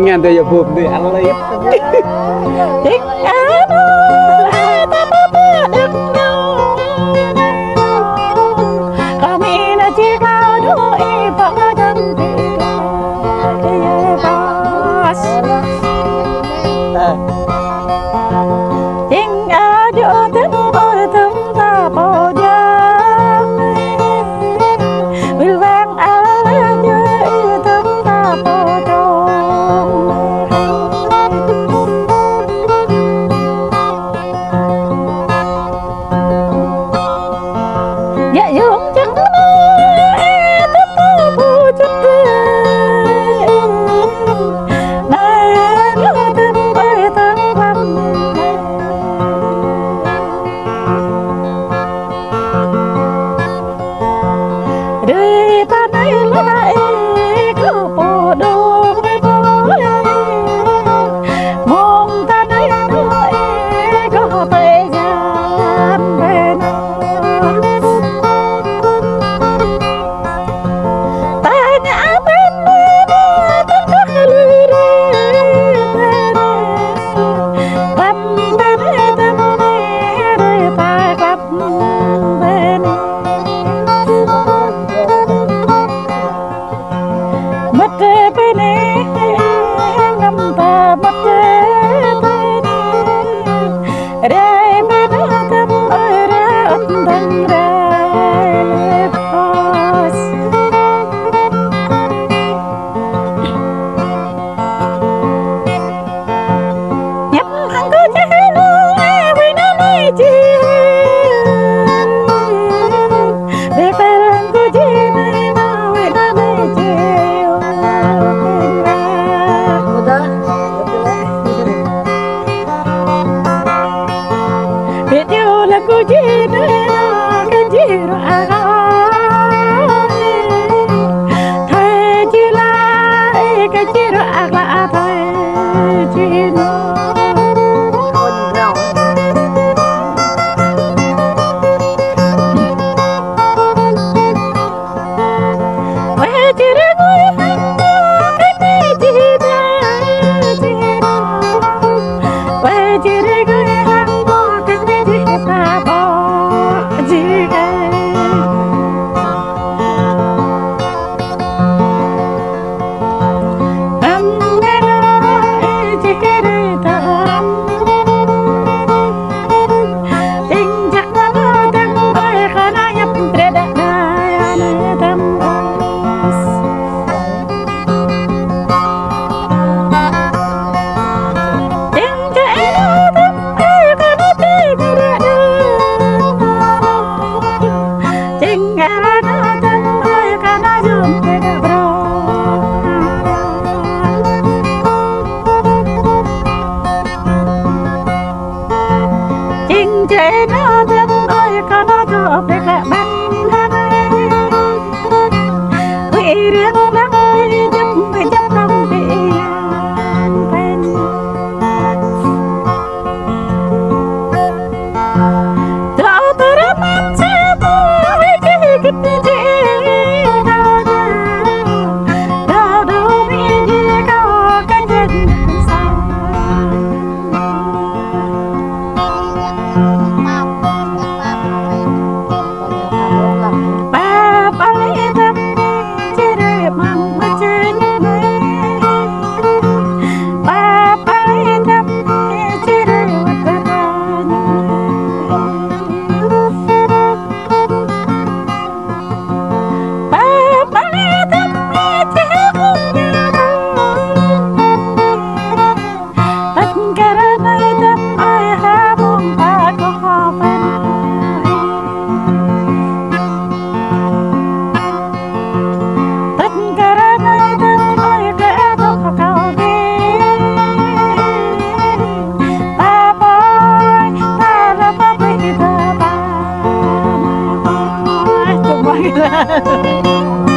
Nhanh tôi giờ buồn thì ăn lấy thích ăn ai ta bơ được nhau có mi là chỉ cao đôi vợ thân thì tình ở chỗ thức ôi thấm ta bao giờ vil vang đời ta này lại có bộ đồ với bố mong ta này nói có thời gian bên ta nhã bên ta có lưới tâm bên ta gặp bên mất bên ngắm ta mất bên đây bên tâm ơi ra đằng ra phos nhấp hàng cứ chơi luôn với nó này chi để phải làm cứ chi này nó với nó này chi biết yêu là cứ chi này nó cái chi rồi thôi chi là cái chi rồi thôi chi nó chế nó thân ơi có nó cho biết là bắn quỷ riêng lắm giúp không bị bên cho tôi đã mang xe tôi chỉ kịp đâu đâu biết gì có cái chuyện sao Ha ha ha.